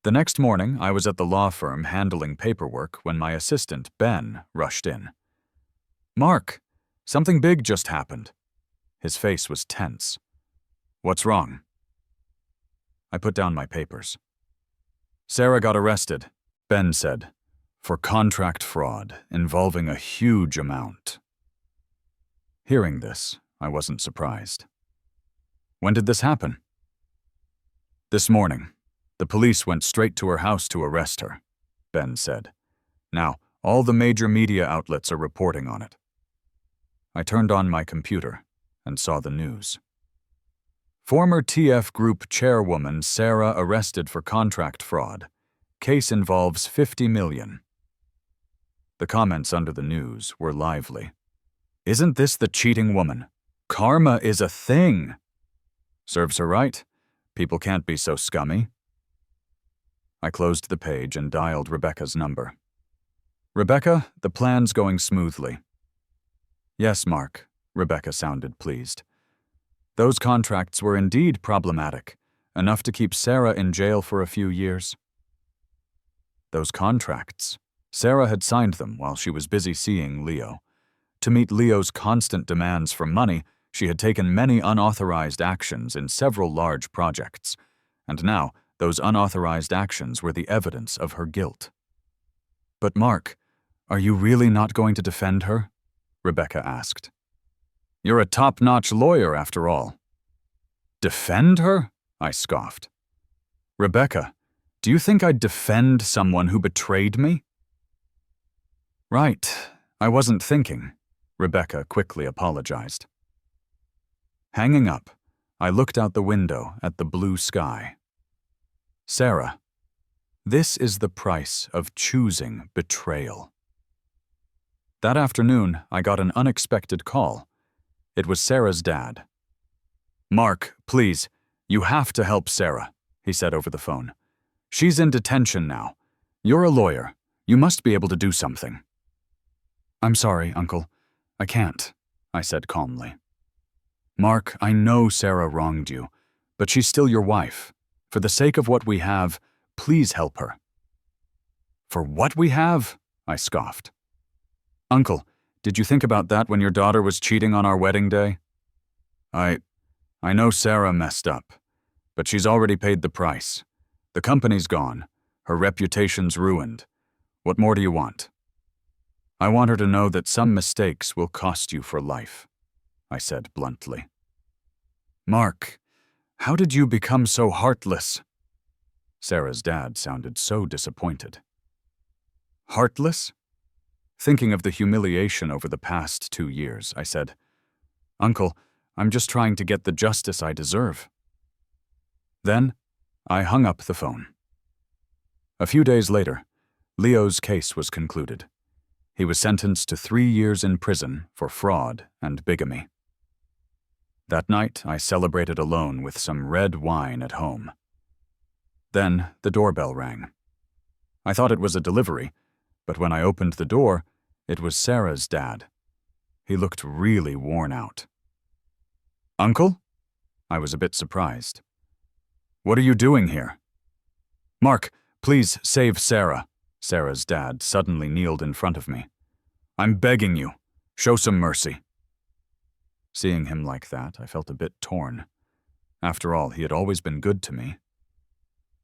The next morning, I was at the law firm handling paperwork when my assistant, Ben, rushed in. "Mark, something big just happened." His face was tense. "What's wrong?" I put down my papers. "Sarah got arrested," Ben said, "for contract fraud involving a huge amount." Hearing this, I wasn't surprised. "When did this happen?" "This morning. The police went straight to her house to arrest her," Ben said. "Now, all the major media outlets are reporting on it." I turned on my computer and saw the news. "Former TF Group chairwoman Sarah arrested for contract fraud. Case involves $50 million. The comments under the news were lively. "Isn't this the cheating woman? Karma is a thing." "Serves her right. People can't be so scummy." I closed the page and dialed Rebecca's number. "Rebecca, the plan's going smoothly." "Yes, Mark," Rebecca sounded pleased. "Those contracts were indeed problematic, enough to keep Sarah in jail for a few years." Those contracts. Sarah had signed them while she was busy seeing Leo. To meet Leo's constant demands for money, she had taken many unauthorized actions in several large projects, and now those unauthorized actions were the evidence of her guilt. "But Mark, are you really not going to defend her?" Rebecca asked. "You're a top-notch lawyer, after all." "Defend her?" I scoffed. "Rebecca, do you think I'd defend someone who betrayed me?" "Right, I wasn't thinking," Rebecca quickly apologized. Hanging up, I looked out the window at the blue sky. "Sarah, this is the price of choosing betrayal." That afternoon, I got an unexpected call. It was Sarah's dad. "Mark, please, you have to help Sarah," he said over the phone. "She's in detention now. You're a lawyer. You must be able to do something." "I'm sorry, Uncle. I can't," I said calmly. "Mark, I know Sarah wronged you, but she's still your wife. For the sake of what we have, please help her." "For what we have?" I scoffed. "Uncle, did you think about that when your daughter was cheating on our wedding day?" I know Sarah messed up, but she's already paid the price. The company's gone. Her reputation's ruined. What more do you want?" "I want her to know that some mistakes will cost you for life," I said bluntly. "Mark, how did you become so heartless?" Sarah's dad sounded so disappointed. "Heartless?" Thinking of the humiliation over the past 2 years, I said, "Uncle, I'm just trying to get the justice I deserve." Then, I hung up the phone. A few days later, Leo's case was concluded. He was sentenced to 3 years in prison for fraud and bigamy. That night, I celebrated alone with some red wine at home. Then, the doorbell rang. I thought it was a delivery, but when I opened the door, it was Sarah's dad. He looked really worn out. "Uncle?" I was a bit surprised. "What are you doing here?" "Mark, please save Sarah." Sarah's dad suddenly kneeled in front of me. "I'm begging you. Show some mercy." Seeing him like that, I felt a bit torn. After all, he had always been good to me.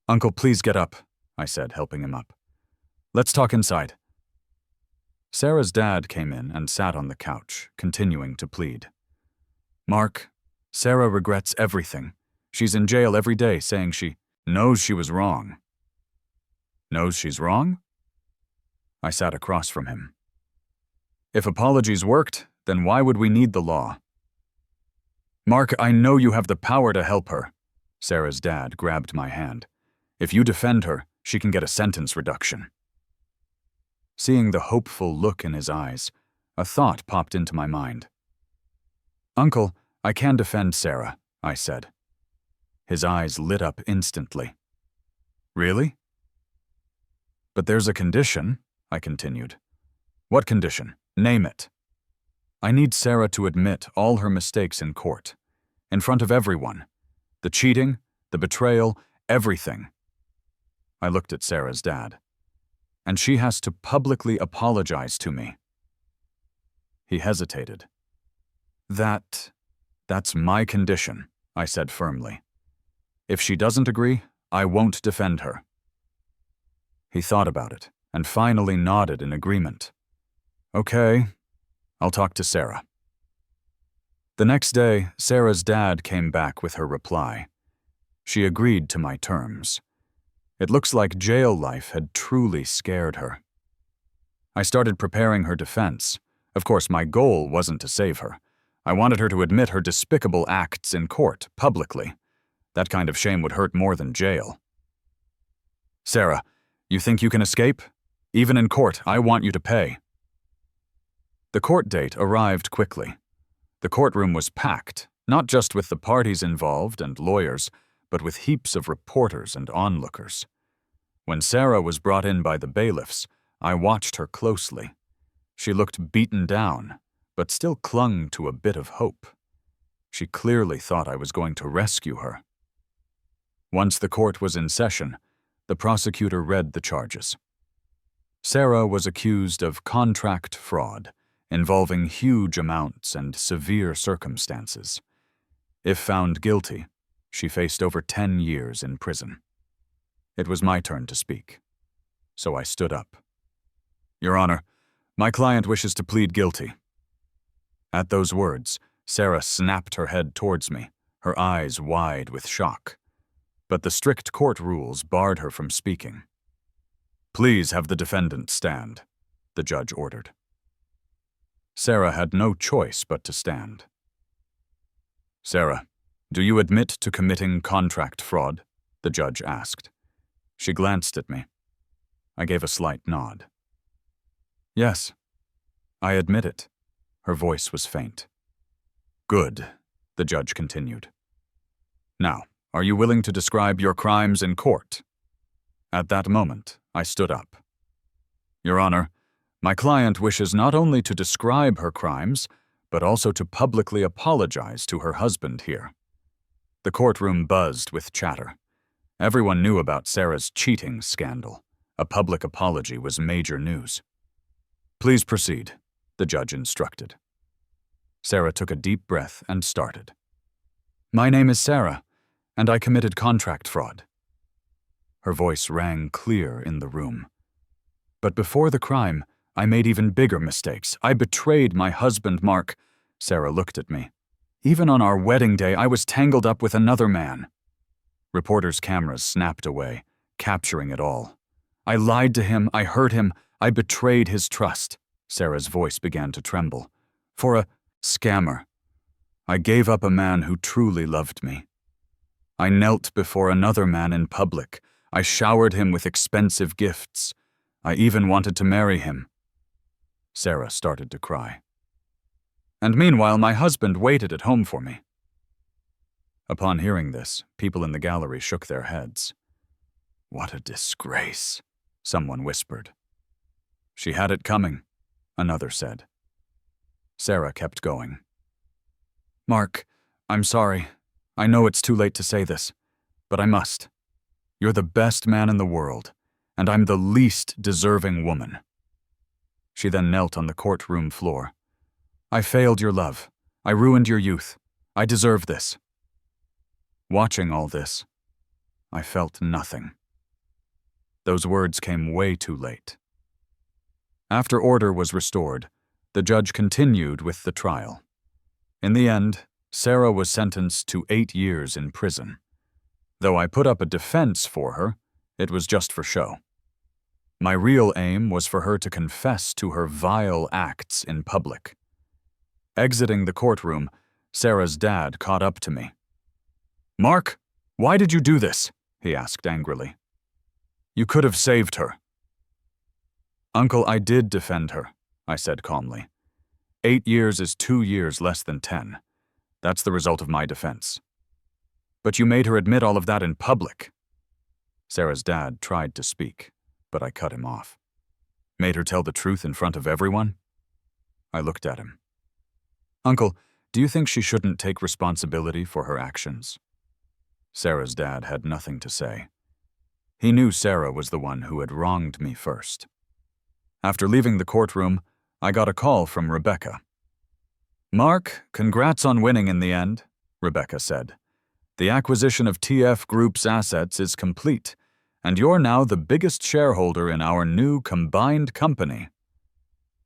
"Uncle, please get up," I said, helping him up. "Let's talk inside." Sarah's dad came in and sat on the couch, continuing to plead. "Mark, Sarah regrets everything. She's in jail every day saying she knows she was wrong." "Knows she's wrong?" I sat across from him. "If apologies worked, then why would we need the law?" "Mark, I know you have the power to help her." Sarah's dad grabbed my hand. "If you defend her, she can get a sentence reduction." Seeing the hopeful look in his eyes, a thought popped into my mind. "Uncle, I can defend Sarah," I said. His eyes lit up instantly. "Really?" "But there's a condition," I continued. "What condition? Name it." "I need Sarah to admit all her mistakes in court, in front of everyone. The cheating, the betrayal, everything." I looked at Sarah's dad. And she has to publicly apologize to me. He hesitated. That's my condition, I said firmly. If she doesn't agree, I won't defend her. He thought about it and finally nodded in agreement. Okay, I'll talk to Sarah. The next day, Sarah's dad came back with her reply. She agreed to my terms. It looks like jail life had truly scared her. I started preparing her defense. Of course, my goal wasn't to save her. I wanted her to admit her despicable acts in court, publicly. That kind of shame would hurt more than jail. Sarah, you think you can escape? Even in court, I want you to pay. The court date arrived quickly. The courtroom was packed, not just with the parties involved and lawyers, but with heaps of reporters and onlookers. When Sarah was brought in by the bailiffs, I watched her closely. She looked beaten down, but still clung to a bit of hope. She clearly thought I was going to rescue her. Once the court was in session, the prosecutor read the charges. Sarah was accused of contract fraud, involving huge amounts and severe circumstances. If found guilty, she faced over 10 years in prison. It was my turn to speak, so I stood up. Your Honor, my client wishes to plead guilty. At those words, Sarah snapped her head towards me, her eyes wide with shock. But the strict court rules barred her from speaking. Please have the defendant stand, the judge ordered. Sarah had no choice but to stand. Sarah, do you admit to committing contract fraud? The judge asked. She glanced at me. I gave a slight nod. Yes, I admit it. Her voice was faint. Good, the judge continued. Now, are you willing to describe your crimes in court? At that moment, I stood up. Your Honor, my client wishes not only to describe her crimes, but also to publicly apologize to her husband here. The courtroom buzzed with chatter. Everyone knew about Sarah's cheating scandal. A public apology was major news. Please proceed, the judge instructed. Sarah took a deep breath and started. My name is Sarah, and I committed contract fraud. Her voice rang clear in the room. But before the crime, I made even bigger mistakes. I betrayed my husband, Mark. Sarah looked at me. Even on our wedding day, I was tangled up with another man. Reporters' cameras snapped away, capturing it all. I lied to him, I hurt him, I betrayed his trust. Sarah's voice began to tremble. For a scammer. I gave up a man who truly loved me. I knelt before another man in public. I showered him with expensive gifts. I even wanted to marry him. Sarah started to cry. And meanwhile, my husband waited at home for me. Upon hearing this, people in the gallery shook their heads. What a disgrace, someone whispered. She had it coming, another said. Sarah kept going. Mark, I'm sorry. I know it's too late to say this, but I must. You're the best man in the world, and I'm the least deserving woman. She then knelt on the courtroom floor. I failed your love. I ruined your youth. I deserve this. Watching all this, I felt nothing. Those words came way too late. After order was restored, the judge continued with the trial. In the end, Sarah was sentenced to 8 years in prison. Though I put up a defense for her, it was just for show. My real aim was for her to confess to her vile acts in public. Exiting the courtroom, Sarah's dad caught up to me. Mark, why did you do this? He asked angrily. You could have saved her. Uncle, I did defend her, I said calmly. 8 years is 2 years less than 10. That's the result of my defense. But you made her admit all of that in public. Sarah's dad tried to speak, but I cut him off. Made her tell the truth in front of everyone? I looked at him. Uncle, do you think she shouldn't take responsibility for her actions? Sarah's dad had nothing to say. He knew Sarah was the one who had wronged me first. After leaving the courtroom, I got a call from Rebecca. "Mark, congrats on winning in the end," Rebecca said. "The acquisition of TF Group's assets is complete, and you're now the biggest shareholder in our new combined company."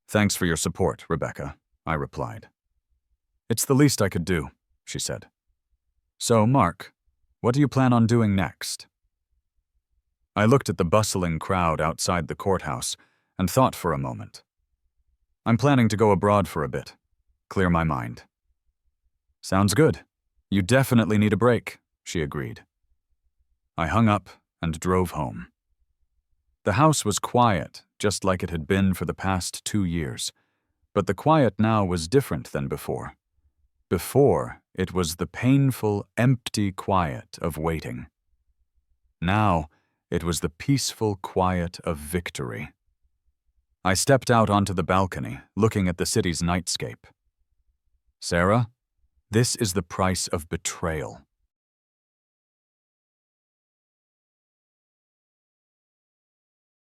"Thanks for your support, Rebecca," I replied. "It's the least I could do," she said. "So, Mark, what do you plan on doing next?" I looked at the bustling crowd outside the courthouse and thought for a moment. "I'm planning to go abroad for a bit, clear my mind." "Sounds good. You definitely need a break," she agreed. I hung up and drove home. The house was quiet, just like it had been for the past 2 years, but the quiet now was different than before. Before, it was the painful, empty quiet of waiting. Now, it was the peaceful quiet of victory. I stepped out onto the balcony, looking at the city's nightscape. "Sarah, this is the price of betrayal,"